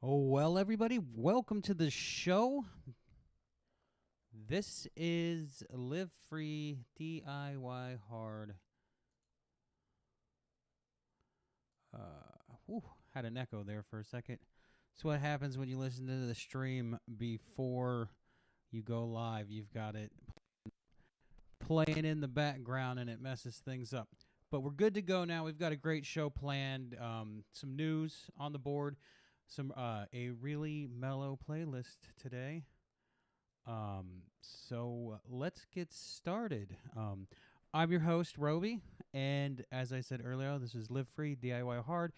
Oh, well, everybody, welcome to the show. This is Live Free, DIY Hard. Had an echo there for a second. That's what happens when you listen to the stream before you go live. You've got it playing in the background and it messes things up. But we're good to go now. We've got a great show planned. Some news on the board. A really mellow playlist today. So let's get started. I'm your host, Robi, and as I said earlier, this is Live Free, DIY Hard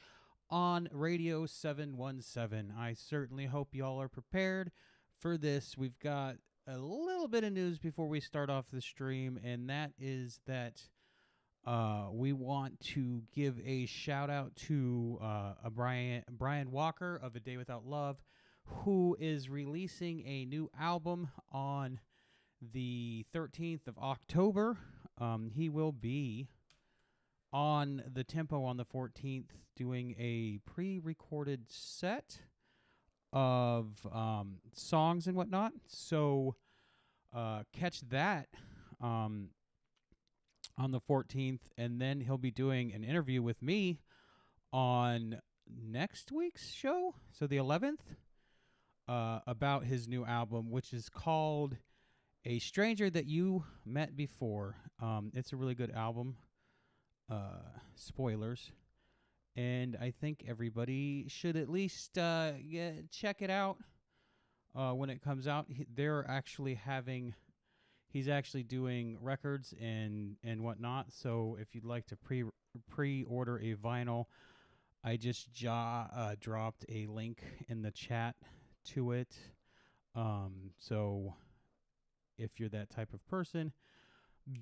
on Radio 717. I certainly hope y'all are prepared for this. We've got a little bit of news before we start off the stream, and that is that we want to give a shout out to Brian Walker of A Day Without Love, who is releasing a new album on the 13th of October. He will be on the Tempo on the 14th doing a pre-recorded set of songs and whatnot. So catch that on the 14th, and then he'll be doing an interview with me on next week's show, so the 11th, about his new album, which is called A Stranger That You Met Before. It's a really good album. Spoilers. And I think everybody should at least check it out when it comes out. He's actually doing records and whatnot. So if you'd like to pre-order a vinyl, I just dropped a link in the chat to it. So if you're that type of person,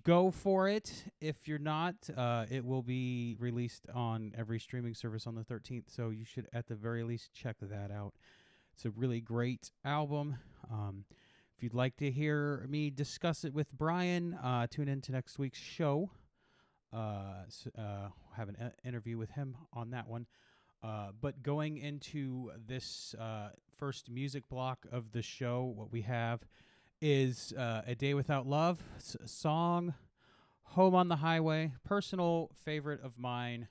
go for it. If you're not, it will be released on every streaming service on the 13th. So you should at the very least check that out. It's a really great album. If you'd like to hear me discuss it with Brian, tune in to next week's show. Have an interview with him on that one. But going into this first music block of the show, what we have is A Day Without Love, song, Home on the Highway, personal favorite of mine.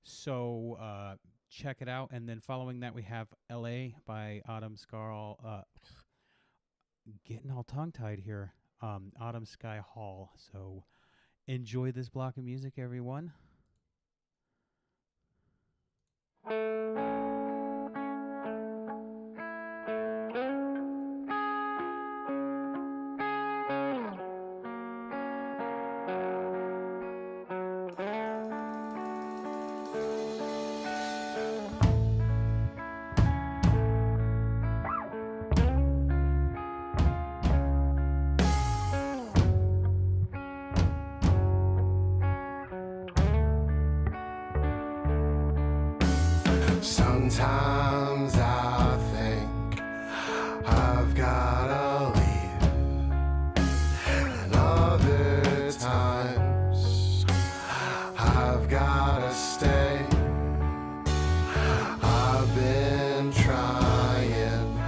So check it out. And then following that, we have L.A. by Autumn Scarl. Getting all tongue-tied here. Autumn Sky Hall. So enjoy this block of music, everyone. Sometimes I think I've gotta leave, and other times I've gotta stay. I've been trying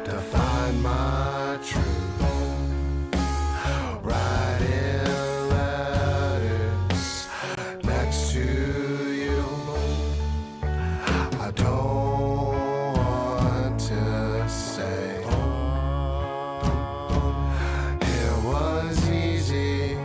to find my truth, writing letters next to you. I don't want to say it was easy.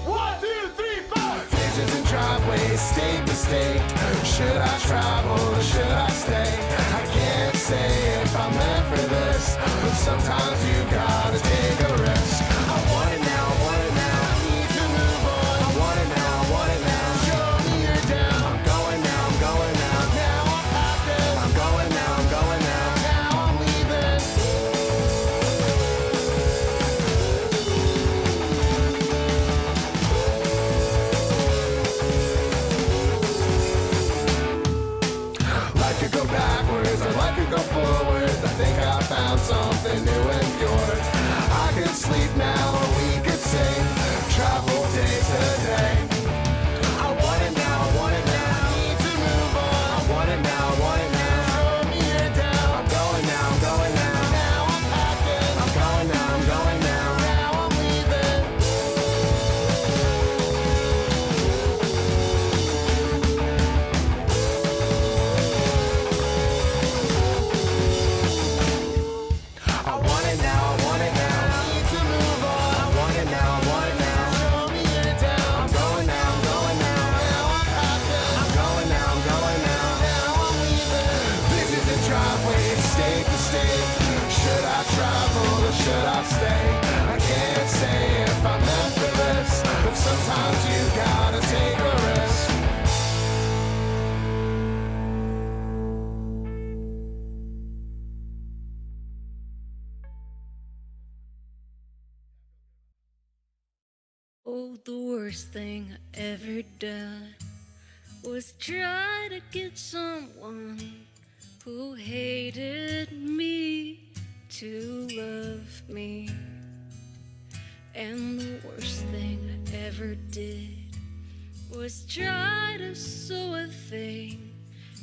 One, two, three, four. Visions and driveways, state to state. Should I travel or should I stay? I can't say if I'm meant for this, but sometimes you gotta take a risk. I want it now, I want it now. I need to move on. I want it now, I want it now. Show me you're down. I'm going now, I'm going now. Now I'm active. I'm going now, I'm going now. Now I'm leaving. Life could go backwards or life could go forwards. I think I found something new and pure. Oh, the worst thing I ever done was try to get someone who hated me to love me. And the worst thing I ever did was try to sew a thing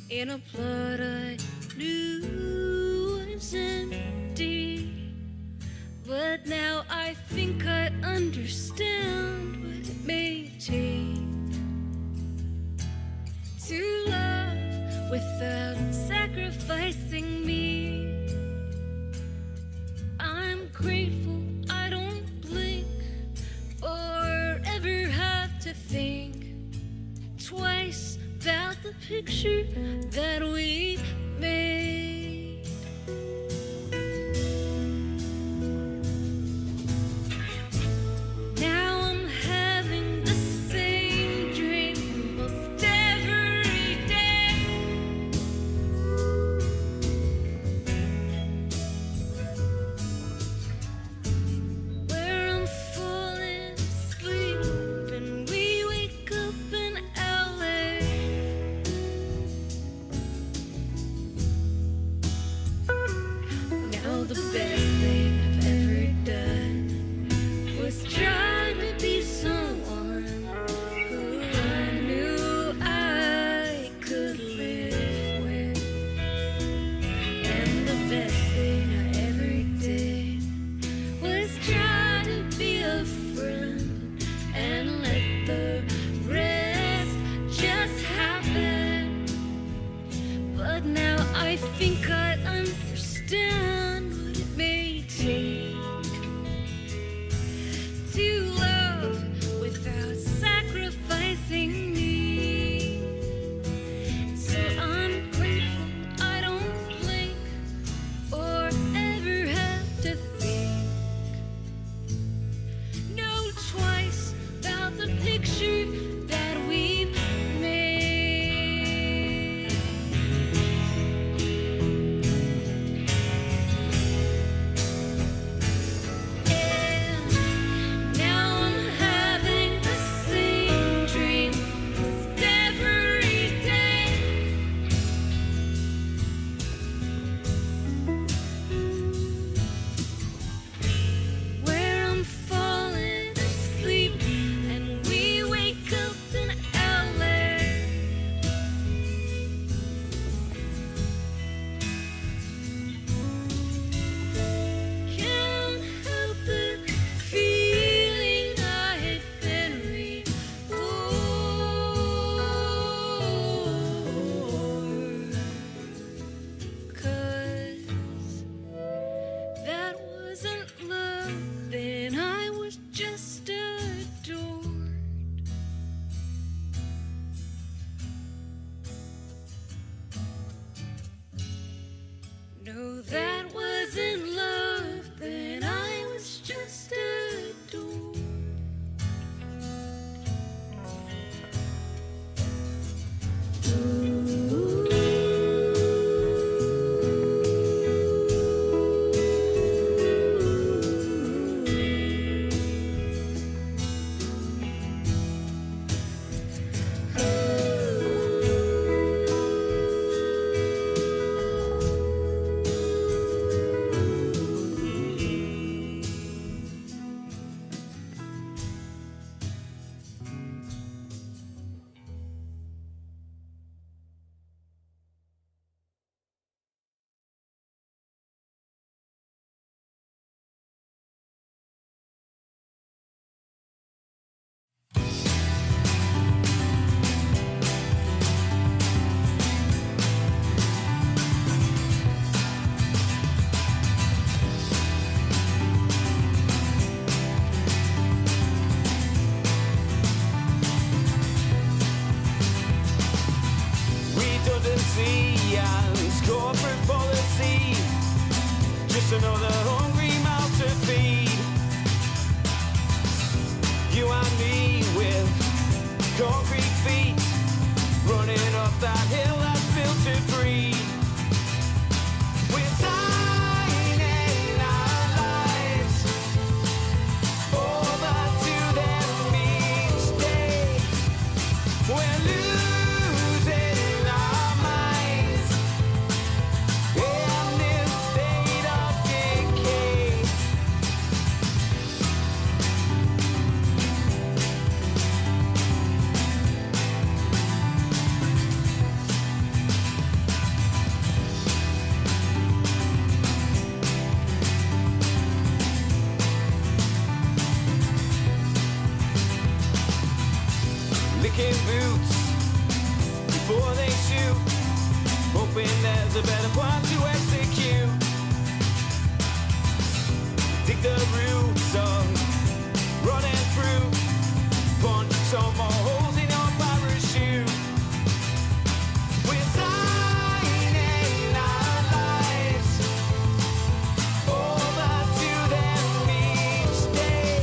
in a plot I knew was empty. But now I think I understand what it may take to love without sacrificing me. I'm grateful I don't blink or ever have to think twice about the picture that we made. Now I'm having the same dream most every day, where I'm falling asleep and we wake up in LA. Now the best thing I've ever done was try to be someone who I knew I could live with. And the best thing I ever did was try to be a friend and let the rest just happen. But now I think I understand what it may take to love without sacrificing me. So I'm grateful I don't blink or ever have to think no twice about the picture that we've made. And now I'm having the same dream most every day, where I'm falling asleep and we wake up in LA. Can't help the feeling I had been reborn, 'cause that wasn't love, then I was just adored. No, that wasn't love, then I was just adored. Redundancy and corporate policy, just another hungry mouth to feed. You and me with concrete feet, running up that hill that's built to breathe. We're signing our lives over to them. kicking boots before they shoot, hoping there's a better plan to execute. Dig the roots of running through, punch some more holes in your parachute. We're signing our lives over to them each day.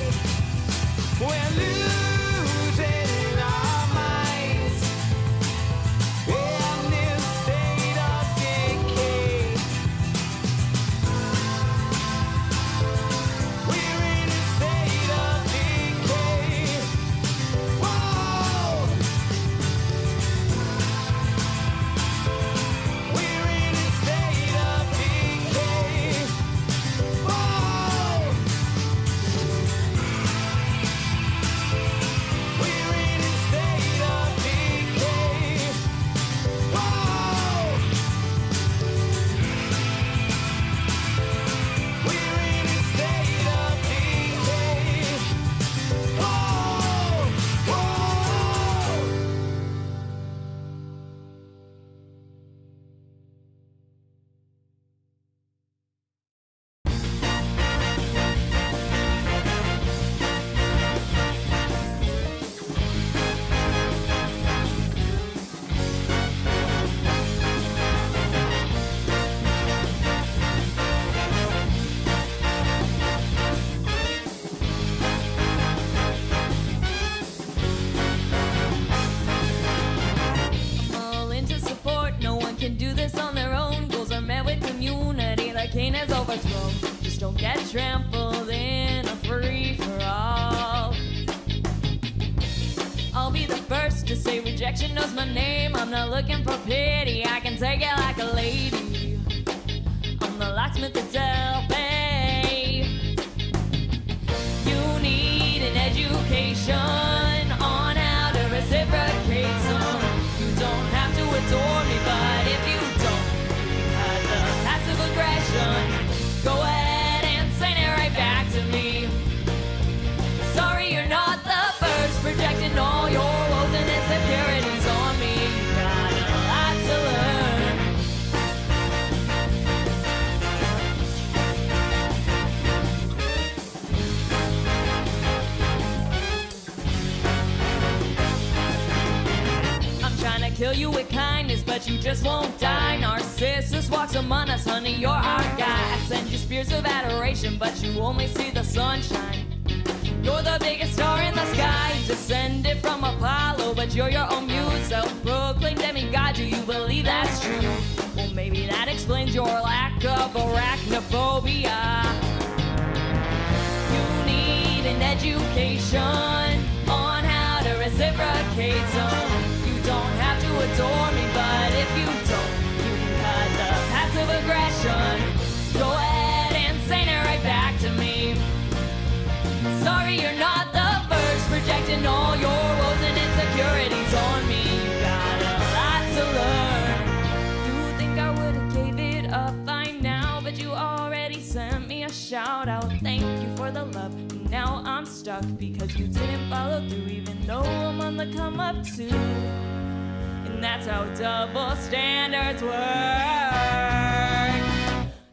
We're losing our minds in this state of decay. We're in a state of decay. Whoa! We're in a state of decay. Whoa! We're in a state of decay. Whoa! We're in a state of decay. Whoa! Whoa! All into support, no one can do this on their own. Goals are met with community, the cane is overthrown. Just don't get trampled in a free for all. I'll be the first to say rejection knows my name. I'm not looking for pity, I can take it like a lady. I'm the locksmith of Delphi. You need an education on how to reciprocate some. You don't have to adore me, but if you don't, you have the passive aggression. Go ahead and send it right back to me. Sorry, you're not the first, projecting all your woes and insecurities on me. You got a lot to learn. I'm trying to kill you with kindness, but you just won't die. Narcissus walks among us, honey, you're our guy. I send you spears of adoration, but you only see the sunshine. You're the biggest star in the sky, descended from Apollo, but you're your own muse, self-proclaimed demigod. Do you believe that's true? Well, maybe that explains your lack of arachnophobia. You need an education on how to reciprocate some. You don't have to adore me, but if you don't, you can cut the passive aggression. Go ahead and send it right back to me. Sorry, you're not the first, projecting all your woes and insecurities on me. You got a lot to learn. You think I would've gave it up by now, but you already sent me a shout out. Thank you for the love. Now I'm stuck because you didn't follow through, even though I'm on the come up too. And that's how double standards work.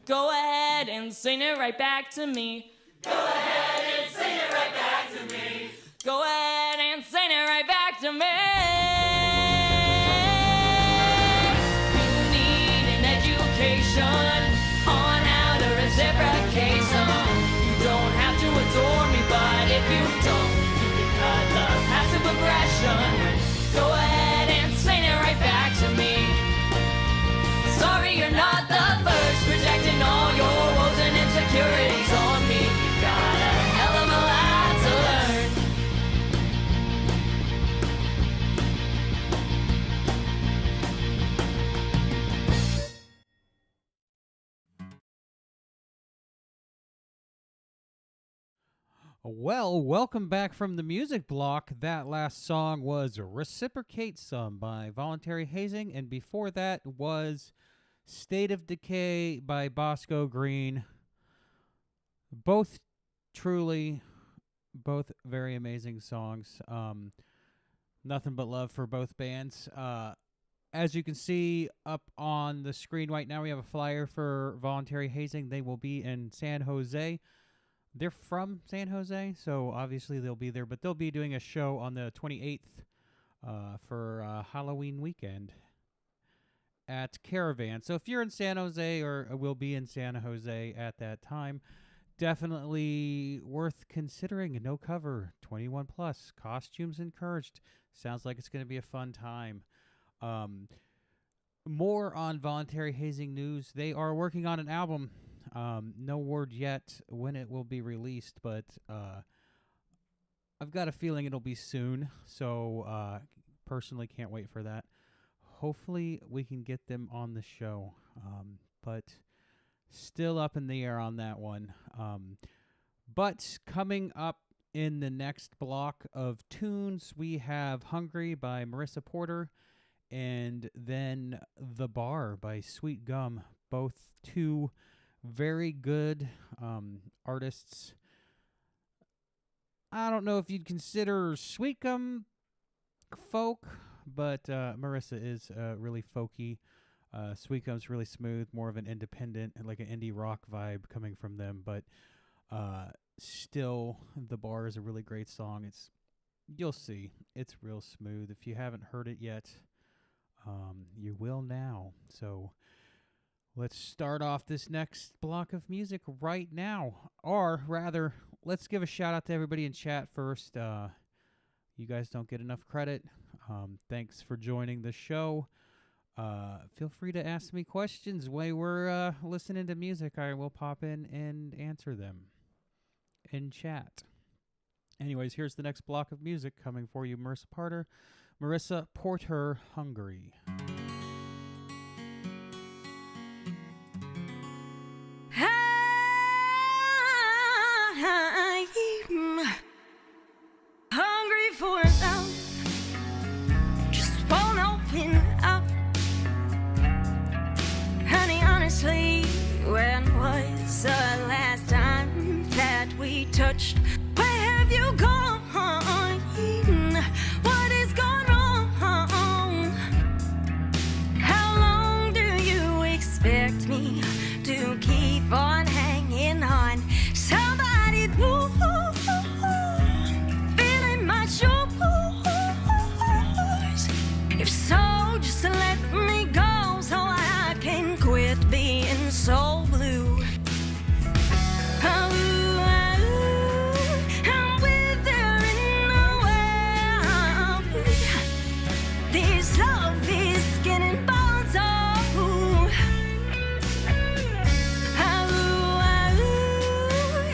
Go ahead and sing it right back to me. Go ahead and sing it right back to me. Go ahead and sing it right back to me. You need an education on how to reciprocate some. You don't have to adore me, but if you don't, you can cut the passive aggression. Go ahead and sing it right back to me. Sorry, you're not the first, projecting all your woes and insecurities on me. You got a hell of a lot to learn. Well, welcome back from the music block. That last song was Reciprocate Some by Voluntary Hazing, and before that was State of Decay by Bosco Green. Both very amazing songs. Nothing but love for both bands. As you can see up on the screen right now, we have a flyer for Voluntary Hazing. They will be in San Jose. They're from San Jose, so obviously they'll be there. But they'll be doing a show on the 28th for Halloween weekend at Caravan. So if you're in San Jose or will be in San Jose at that time, definitely worth considering. No cover, 21 plus, costumes encouraged. Sounds like it's going to be a fun time. More on Voluntary Hazing news. They are working on an album. No word yet when it will be released, but I've got a feeling it'll be soon. So personally can't wait for that. Hopefully we can get them on the show. But still up in the air on that one. But coming up in the next block of tunes, we have Hungry by Marissa Porter and then The Bar by Sweet Gum. Both two very good artists. I don't know if you'd consider Sweet Gum folk, but Marissa is really folky. Sweet Gum's really smooth, more of an independent, like an indie rock vibe coming from them, but still, The Bar is a really great song. You'll see, it's real smooth. If you haven't heard it yet, you will now. So let's start off this next block of music right now, or rather, let's give a shout out to everybody in chat first. You guys don't get enough credit. Thanks for joining the show. Feel free to ask me questions while we're listening to music. I will pop in and answer them in chat. Anyways, here's the next block of music coming for you. Marissa Porter, Hungry. I'm hungry for love. Just won't open up. Honey, honestly, when was the last time that we touched? Where have you gone? What is gone wrong? How long do you expect me to keep on hanging on? Somebody new, feeling my shoes. If so, just let me go so I can quit being so blue. I'm withering away. This love is getting bones off.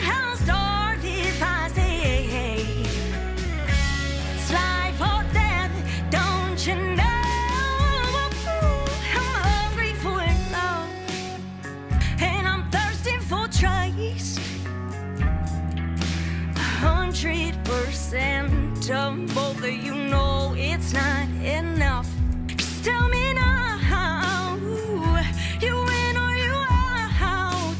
I'll starve if I stay. It's life or death, don't you know? I'm hungry for love, and I'm thirsty for choice. 100% of both of you know it's not enough. Just tell me now, you in or you out?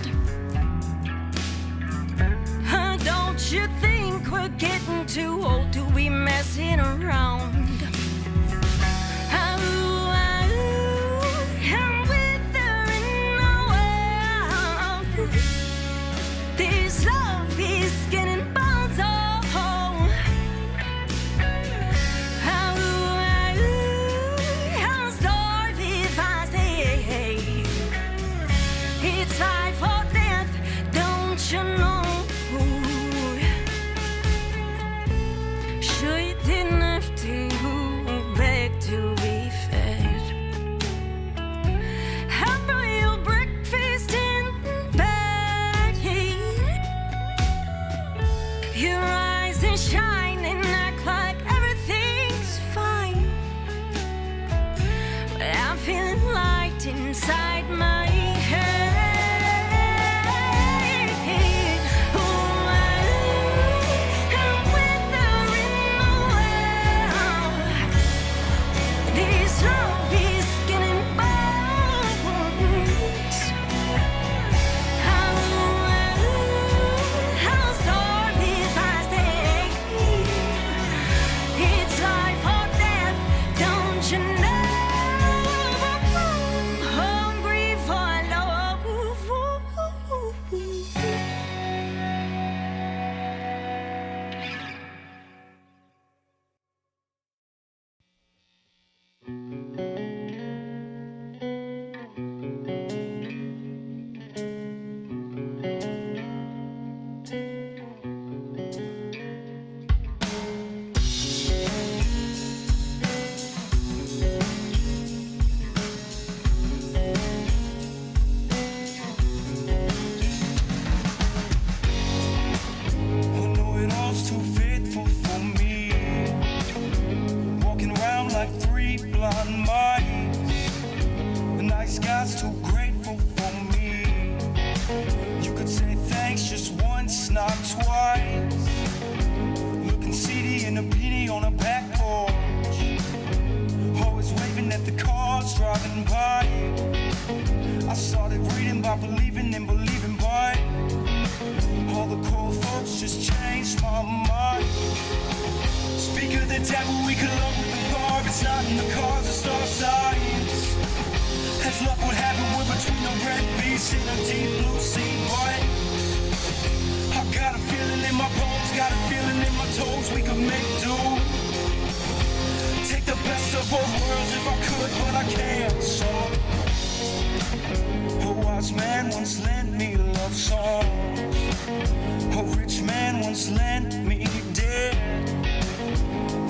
Don't you think we're getting too old to be messing around? I'm withering away. This love is getting bones off. I'll starve if I stay. It's life or death, don't you know? Sure you didn't have to. feels too grateful for me. You could say thanks just once, not twice. Looking seedy in a beanie on a back porch. Always waving at the cars driving by. I started reading by believing and believing by. All the cool folks just changed my mind. Speak of the devil, we could love with the bar. It's not in the cars, it's star signs. As luck would have it, we're between a red beast and a deep blue sea, boy. I got a feeling in my bones, got a feeling in my toes, we could make do. Take the best of both worlds if I could, but I can't, so. A wise man once lent me love songs. A rich man once lent me dead.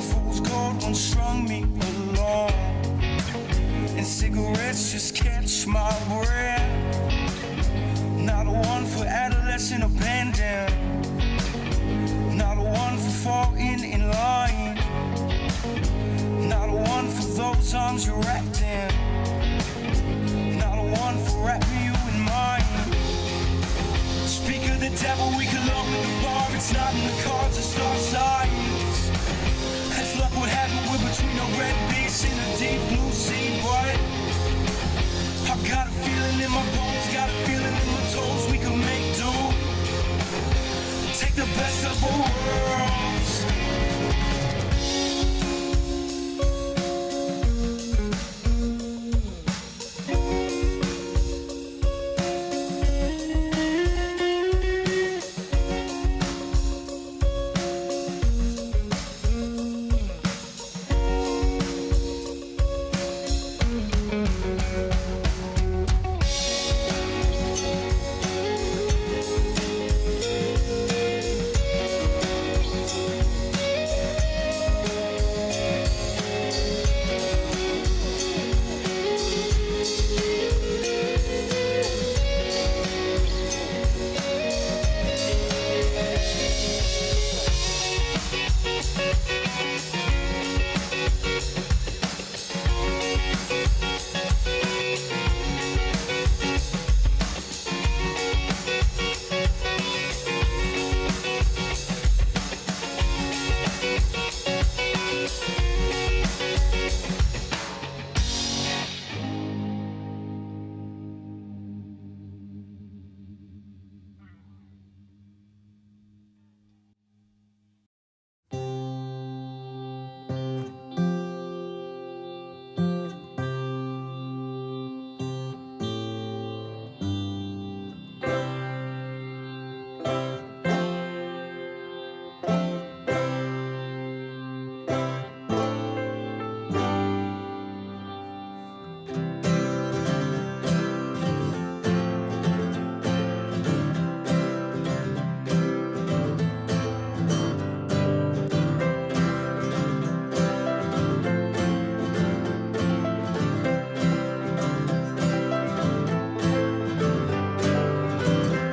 Fool's gold once strung me along. And cigarettes just catch my breath. Not a one for adolescent abandon. Not a one for falling in line. Not a one for those arms you're wrapped in. Not a one for wrapping you in mine. Speak of the devil, we could love with the bar. It's not in the cards, it's star signs. As luck would have it, we're between a red beast and a deep blue sea, boy. I got a feeling in my bones, got a feeling in my toes, we could make do. Take the best of both worlds.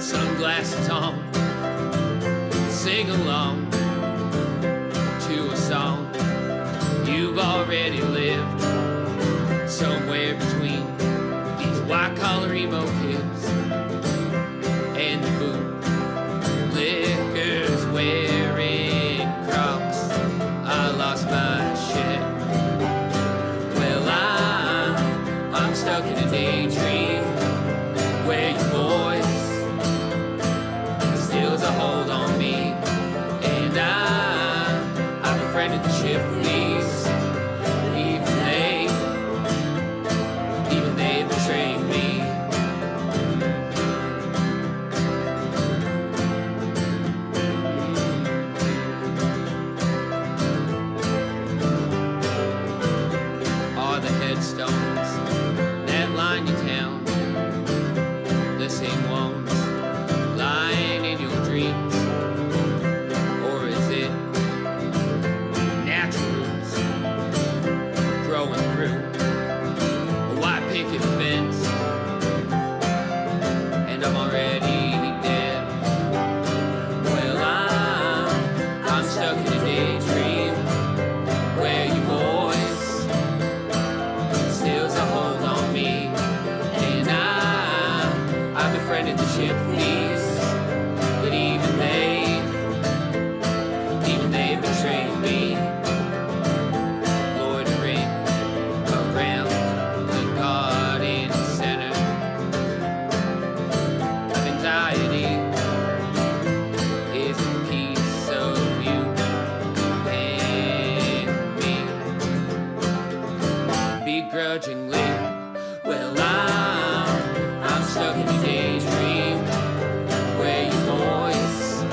Sunglasses on, sing along to a song you've already lived. Somewhere between these white-collar emo kids and the bootlickers wearing Crocs. I lost my shit. Well, I'm stuck in a daydream where your voice steals a hold on me, and I befriended the Chifleys. Even they betrayed me. Are the headstones that line your town the same ones lying in your dreams? Or is it natural roots begrudgingly. Well, I'm stuck in a daydream where your voice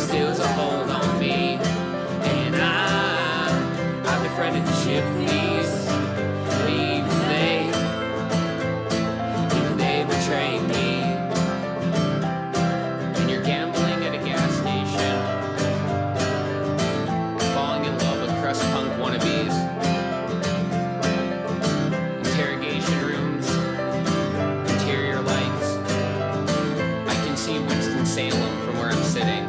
steals a hold on me, and I've befriended the ship thieves. Even they betray me. And you're gambling at a gas station, falling in love with crust punk wannabes, interrogation rooms, interior lights. I can see Winston-Salem from where I'm sitting.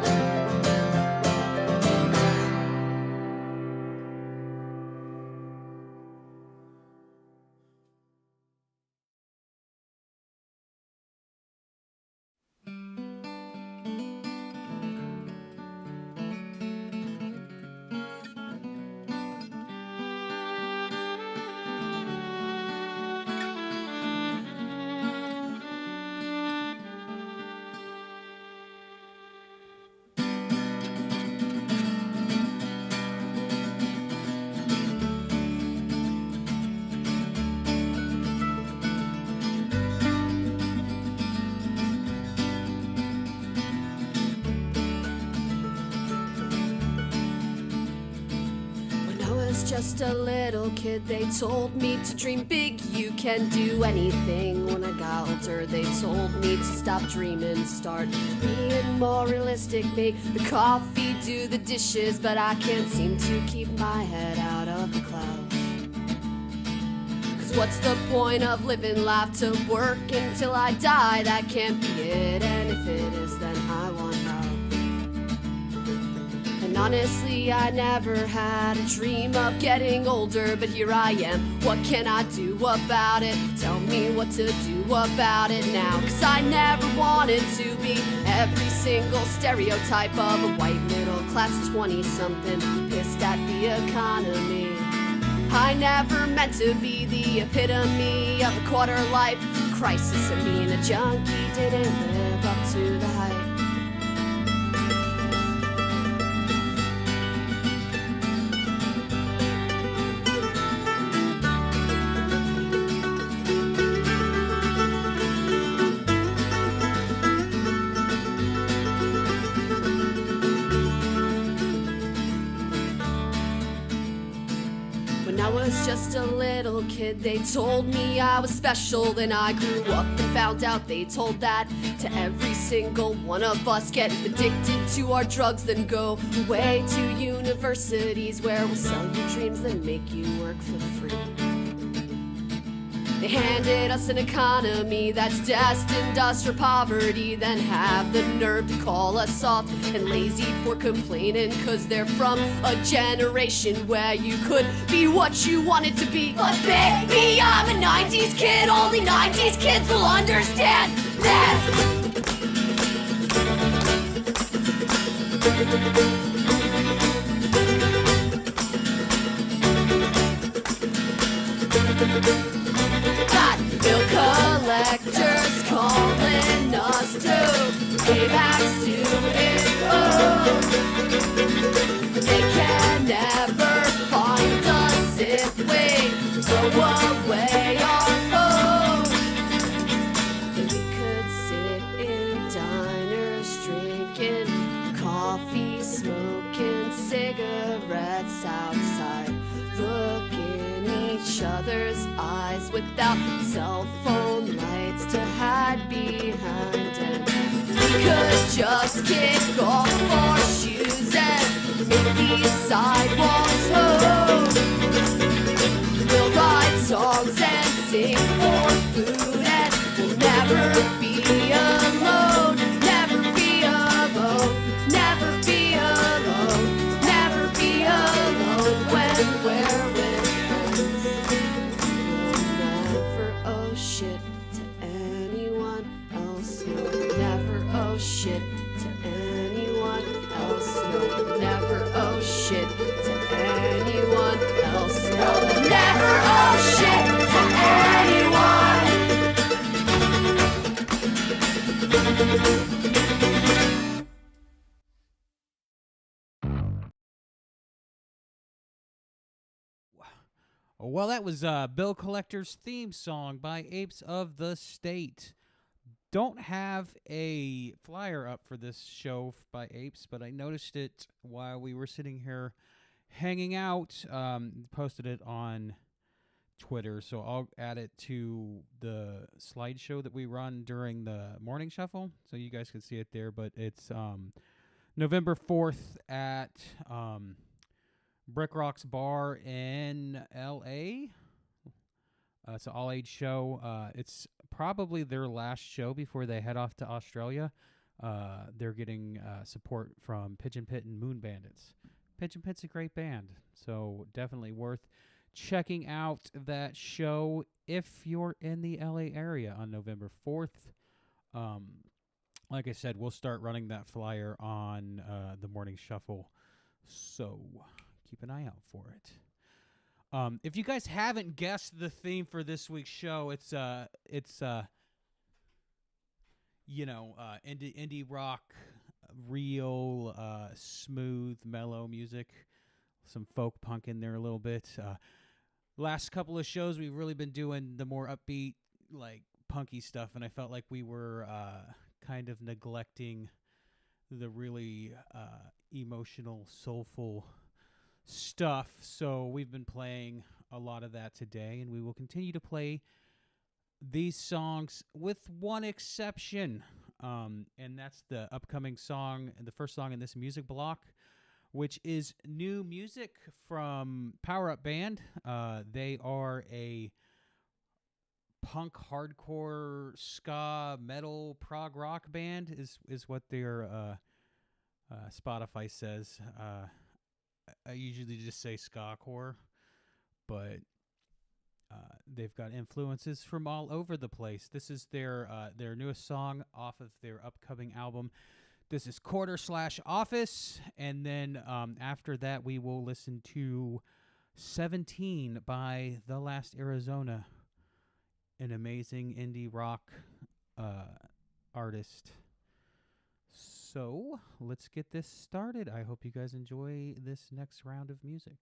Just a little kid, they told me to dream big, you can do anything. When I got older, they told me to stop dreaming, start being more realistic, make the coffee, do the dishes, but I can't seem to keep my head out of the clouds. Cause what's the point of living life to work until I die? That can't be it, and if it is, then I want out. And honestly, I never had a dream of getting older, but here I am. What can I do about it? Tell me what to do about it now. Cause I never wanted to be every single stereotype of a white middle class 20-something pissed at the economy. I never meant to be the epitome of a quarter life crisis. And being a junkie didn't live up to the hype. Just a little kid, they told me I was special. Then I grew up and found out they told that to every single one of us. Get addicted to our drugs, then go away to universities where we'll sell you dreams, then make you work for free. They handed us an economy that's destined us for poverty, then have the nerve to call us soft and lazy for complaining, cause they're from a generation where you could be what you wanted to be. But baby, I'm a 90s kid, only 90s kids will understand this. Bill collectors calling us to pay back student loans. They can never find us if we throw away our phones. And we could sit in diners drinking coffee, smoking cigarettes outside, looking each other's eyes without cell phone lights to hide behind, and we could just kick off our shoes and make these sidewalks home. We'll write songs and sing for food, and we'll never be alone, never be alone, never be alone, never be alone when we're with friends. We'll never owe shit to anyone else. We'll never owe shit to anyone else. No, never owe shit to anyone else. No, never owe shit to anyone. Well, that was Bill Collector's theme song by Apes of the State. Don't have a flyer up for this show by Apes, but I noticed it while we were sitting here hanging out. Posted it on Twitter, so I'll add it to the slideshow that we run during the morning shuffle, so you guys can see it there. But it's November 4th at Brick Rock's Bar in L.A. It's an all-age show. It's probably their last show before they head off to Australia. They're getting support from Pigeon Pit and Moon Bandits. Pigeon Pit's a great band, so definitely worth checking out that show if you're in the LA area on November 4th. Like I said, we'll start running that flyer on the morning shuffle, so keep an eye out for it. If you guys haven't guessed the theme for this week's show, it's indie rock, real smooth, mellow music, some folk punk in there a little bit. Last couple of shows, we've really been doing the more upbeat, like punky stuff, and I felt like we were kind of neglecting the really emotional, soulful stuff. So we've been playing a lot of that today, and we will continue to play these songs with one exception, and that's the upcoming song, the first song in this music block, which is new music from Power Up Band. They are a punk, hardcore, ska, metal, prog rock band is what their Spotify says. I usually just say ska-core, but they've got influences from all over the place. This is their newest song off of their upcoming album. This is Quarter/Office, and then after that we will listen to 17 by The Last Arizona, an amazing indie rock artist. So let's get this started. I hope you guys enjoy this next round of music.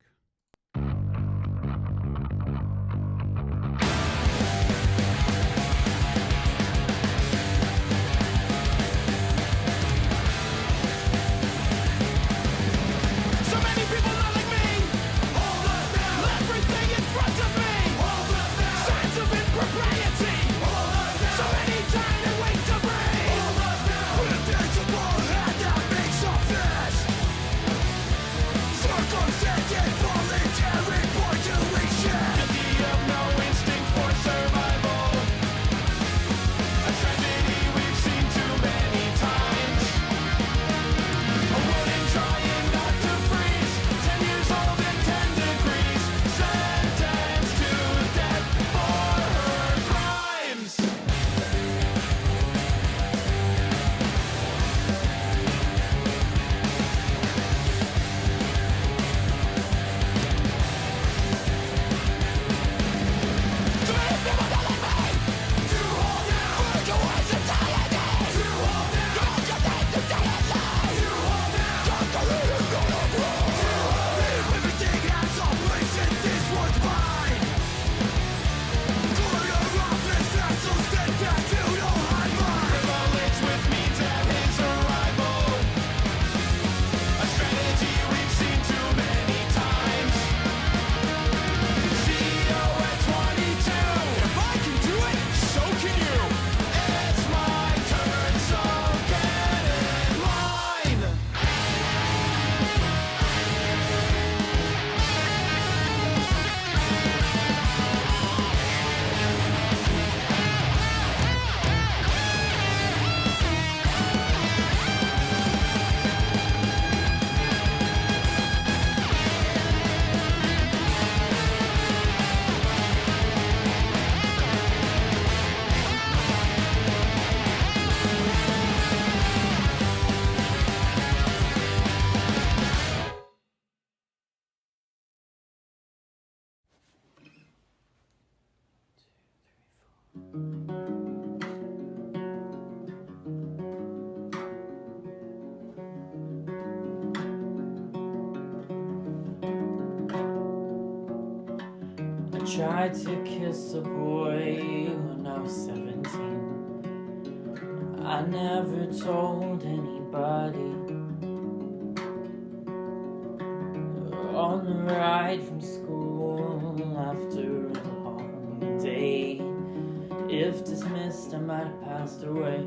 Circumstances Tried to kiss a boy when I was 17. I never told anybody. On the ride from school after a long day, if dismissed, I might have passed away.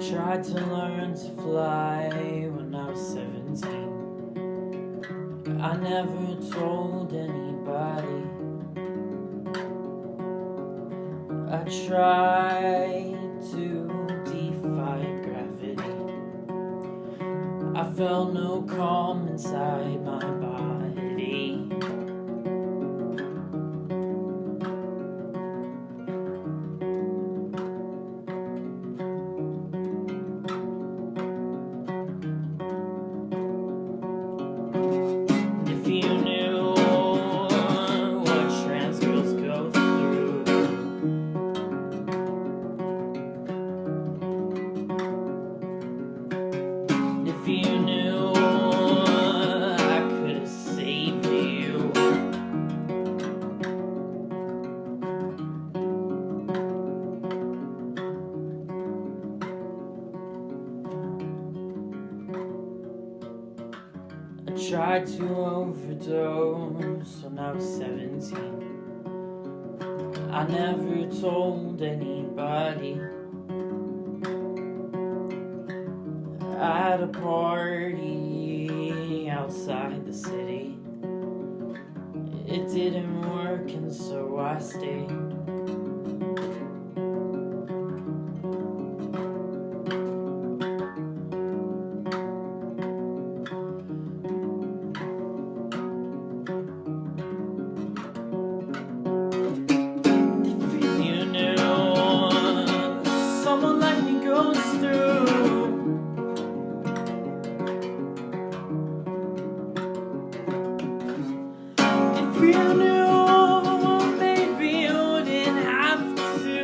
Tried to learn to fly when I was 17. I never told anybody. I tried to defy gravity. I felt no calm inside my body. If you knew what trans girls go through, if you knew I could have saved you, I tried to overdose when I was 17. I never told anybody. At a party outside the city, it didn't work, and so I stayed. If you knew someone like me goes through, if you knew, maybe you wouldn't have to.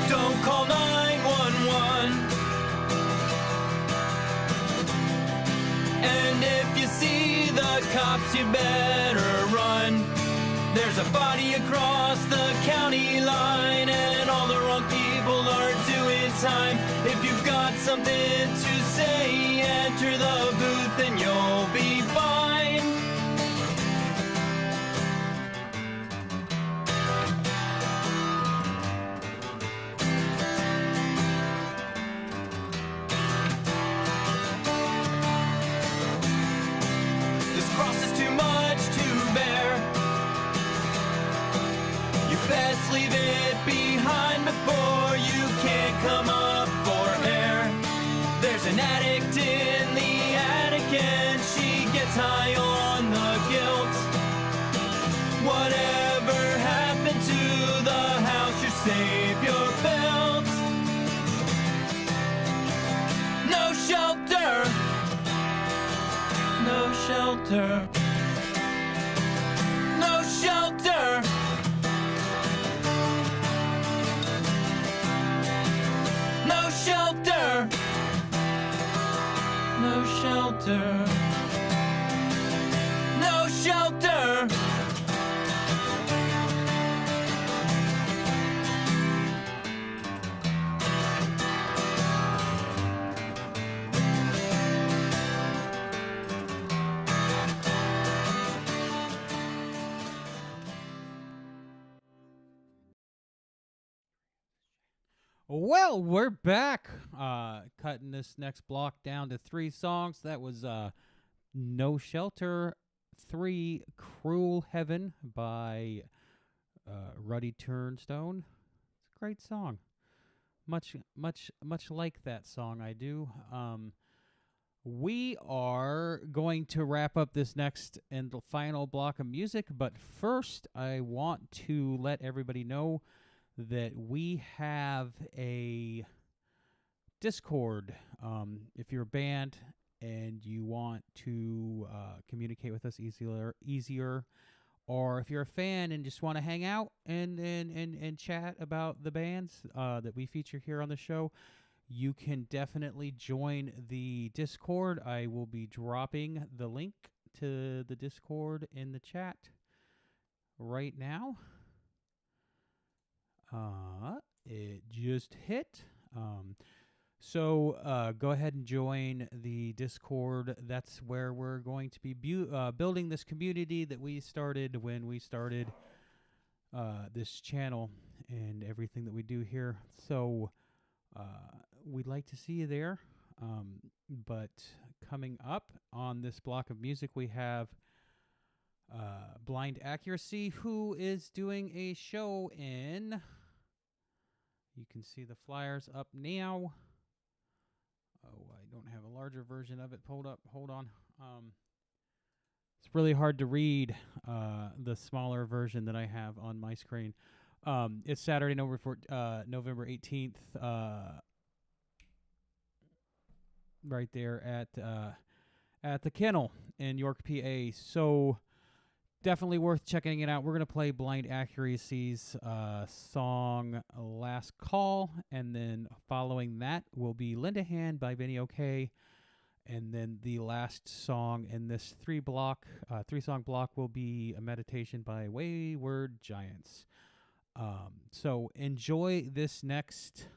Don't call 911. And if you see the cops, you better run. There's a body across the county line, and all the wrong people are doing time. If you've got something to say, enter the booth and you'll be fine. This cross is too much to bear. You best leave it behind before you can't come up for air. There's an addict in the attic and she gets high on the guilt. Whatever happened to the house your savior built? No shelter. No shelter. No shelter. No shelter. No shelter. No shelter. Well, we're back. Cutting this next block down to 3 songs. That was No Shelter, 3 Cruel Heaven by Ruddy Turnstone. It's a great song. Much like that song I do. We are going to wrap up this next and the final block of music, but first I want to let everybody know that we have a Discord. If you're a band and you want to communicate with us easier, or if you're a fan and just want to hang out and chat about the bands that we feature here on the show, you can definitely join the Discord. I will be dropping the link to the Discord in the chat right now. It just hit. So go ahead and join the Discord. That's where we're going to be building this community that we started when we started this channel and everything that we do here. So we'd like to see you there. But coming up on this block of music, we have Blind Accuracy, who is doing a show in... You can see the flyers up now. Oh, I don't have a larger version of it pulled up. Hold on. It's really hard to read the smaller version that I have on my screen. It's Saturday, November 18th. Right there at the Kennel in York, PA. So definitely worth checking it out. We're going to play Blind Accuracy's song Last Call, and then following that will be Lend a Hand by Vinny OK, and then the last song in this 3-song block will be A Meditation by Wayward Giants. So enjoy this next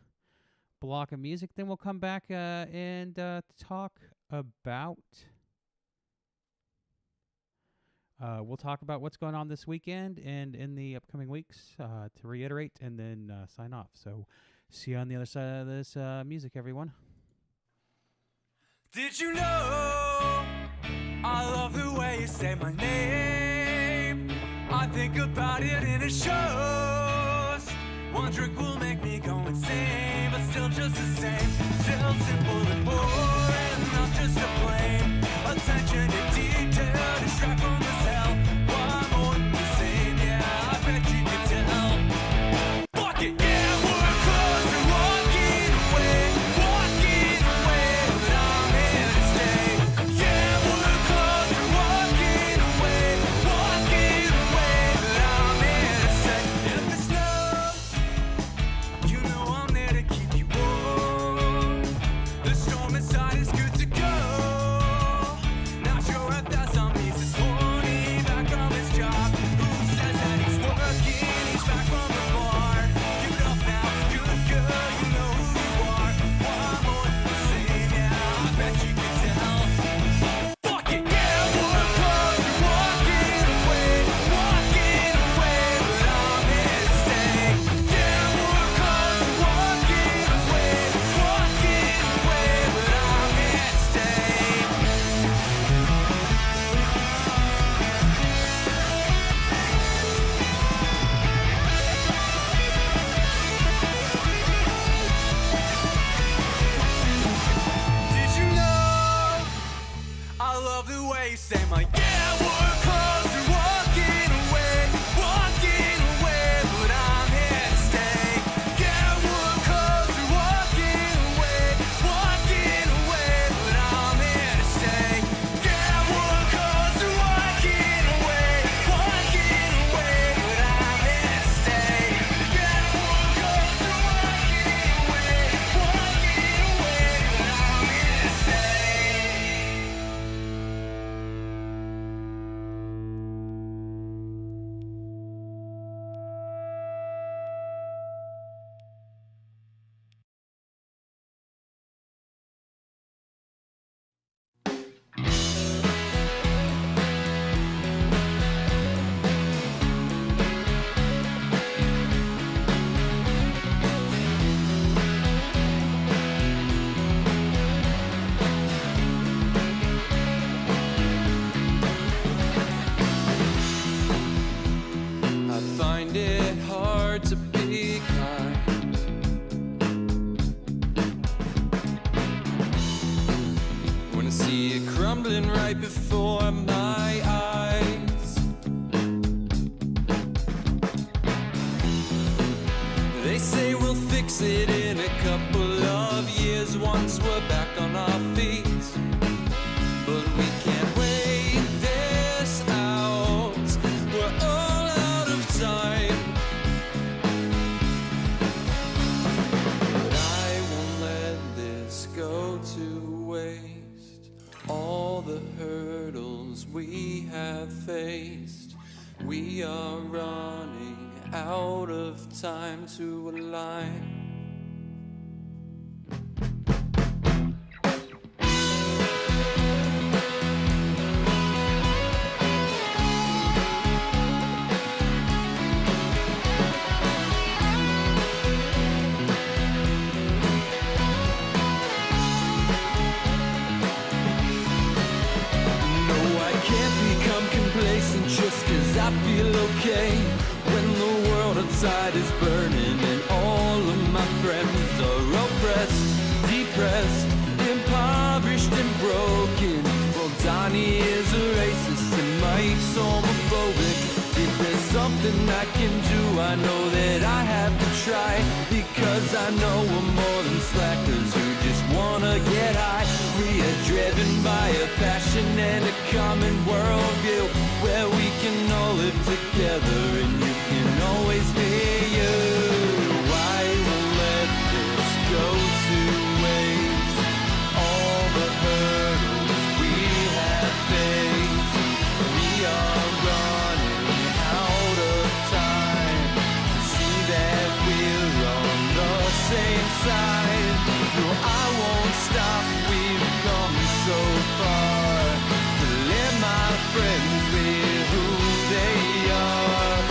block of music, then we'll come back and talk about what's going on this weekend and in the upcoming weeks, to reiterate, and then sign off. So see you on the other side of this music, everyone. Did you know I love the way you say my name? I think about it and it shows. One drink will make me go insane, but still just the same. Still simple and boring, not just to blame. Attention to detail, distract from this hell. Why more the same? Yeah, I bet you can tell. Fuck it, yeah, we're close to walking away, but I'm here to stay. Yeah, we're close to walking away, but I'm here to stay. If it snows, you know I'm there to keep you warm. The storm inside is good to go. Not sure find it hard to be kind. When I see it crumbling right before my eyes, they say we'll fix it in a couple of years once we're back on our feet. But we can't wait this out. We're all out of time. But I won't let this go to waste. All the hurdles we have faced, we are running out of time to align. Just 'cause I feel okay when the world outside is burning and all of my friends are oppressed, depressed, impoverished and broken. Well, Donnie is a racist and Mike's homophobic. If there's something I can do, I know that I have to try, because I know we're more than slackers who just wanna get high. We are driven by a passion and a common worldview, where we can all live together and you can always be you. I will let this go to waste. All the hurdles we have faced, we are running out of time to see that we're on the same side. No, I won't stop, we've come so far to let my friends be who they are.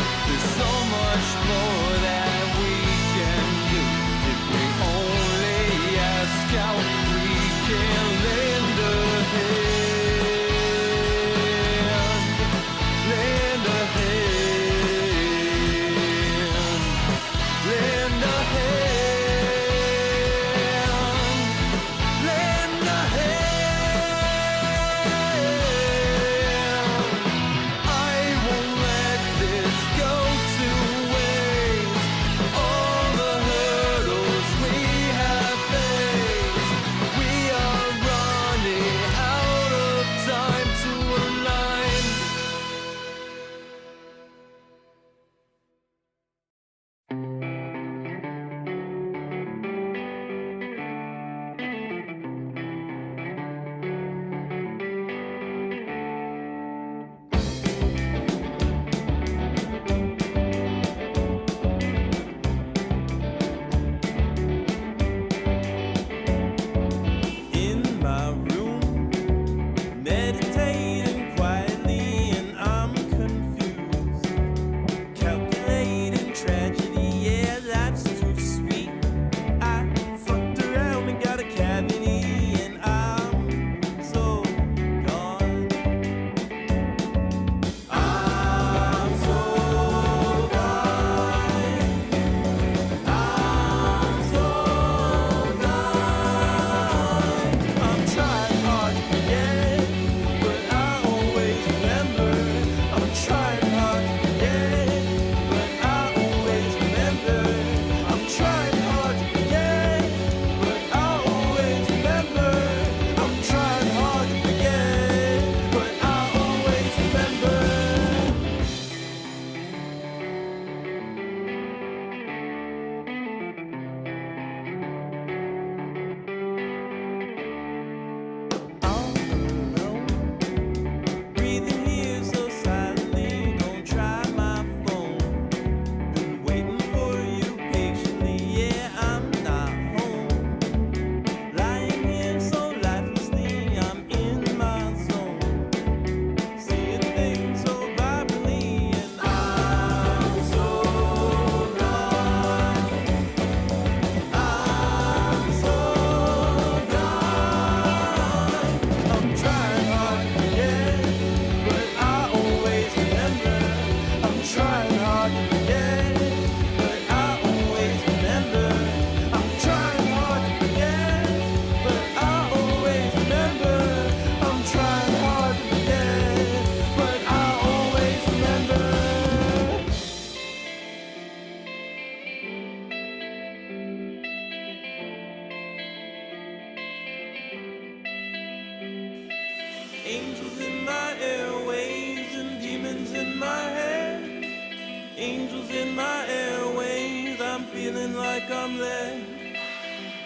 Angels in my airways, I'm feeling like I'm there.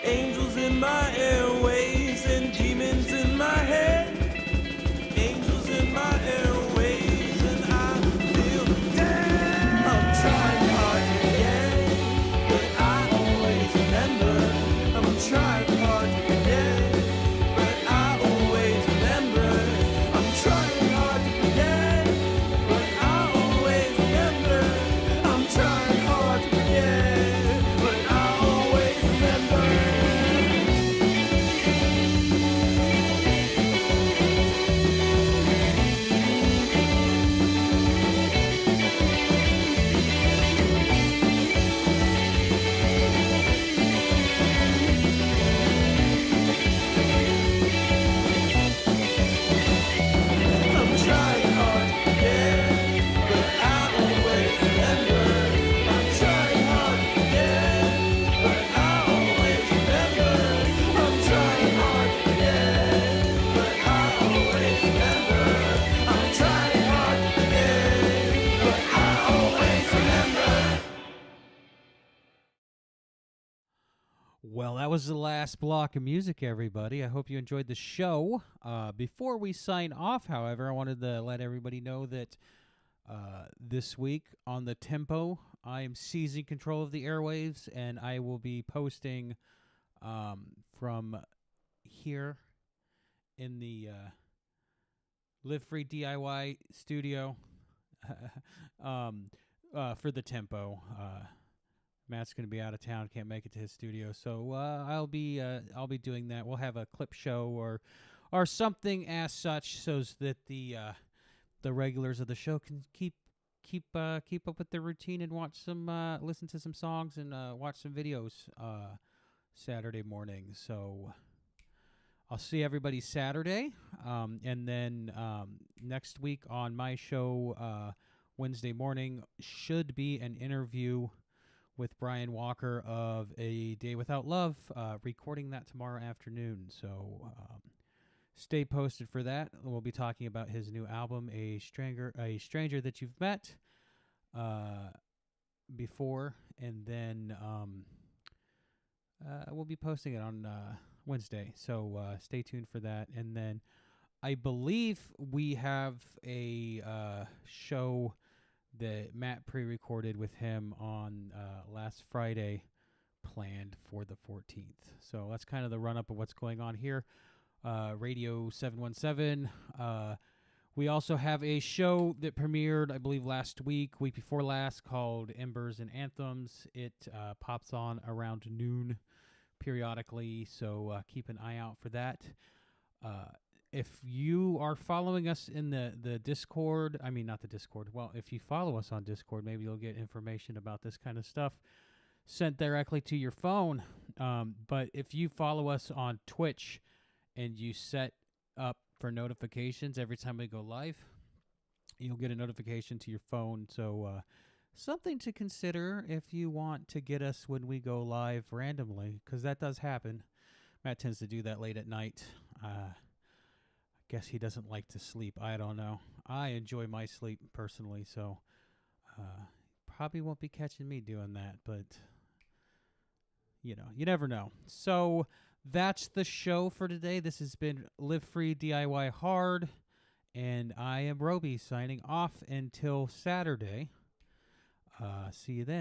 Angels in my airways and demons in my head. Angels in my airways and I feel dead. I'm trying hard to forget, but I always remember. I'm trying hard to forget, but I always remember. I'm trying hard to forget, but I always remember. I'm trying hard to forget, but I always remember. I'm trying hard to forget, but I always remember. I'm trying hard to forget, but I always remember. I'm trying hard to forget, but I always remember. I'm trying hard to forget, but I always remember. Well, that was the last block of music, everybody. I hope you enjoyed the show. Before we sign off, however, I wanted to let everybody know that this week on the Tempo, I am seizing control of the airwaves, and I will be posting from here in the Live Free DIY studio for the Tempo. Matt's going to be out of town, can't make it to his studio, so I'll be doing that. We'll have a clip show or something as such, so that the regulars of the show can keep up with their routine and watch some listen to some songs and watch some videos Saturday morning. So I'll see everybody Saturday, and then next week on my show Wednesday morning should be an interview with Brian Walker of A Day Without Love, recording that tomorrow afternoon. So stay posted for that. We'll be talking about his new album, A Stranger That You've Met, before, and then we'll be posting it on Wednesday. So stay tuned for that. And then I believe we have a show that Matt pre-recorded with him on last Friday planned for the 14th. So that's kind of the run-up of what's going on here. Radio 717. We also have a show that premiered, I believe, week before last, called Embers and Anthems. It pops on around noon periodically, so keep an eye out for that. If you are following us in the Discord, I mean, not the Discord. Well, if you follow us on Discord, maybe you'll get information about this kind of stuff sent directly to your phone. But if you follow us on Twitch and you set up for notifications every time we go live, you'll get a notification to your phone. So something to consider if you want to get us when we go live randomly, because that does happen. Matt tends to do that late at night. Guess he doesn't like to sleep. I don't know. I enjoy my sleep personally, so probably won't be catching me doing that, but you never know. So that's the show for today. This has been Live Free DIY Hard, and I am Robi signing off until Saturday. See you then.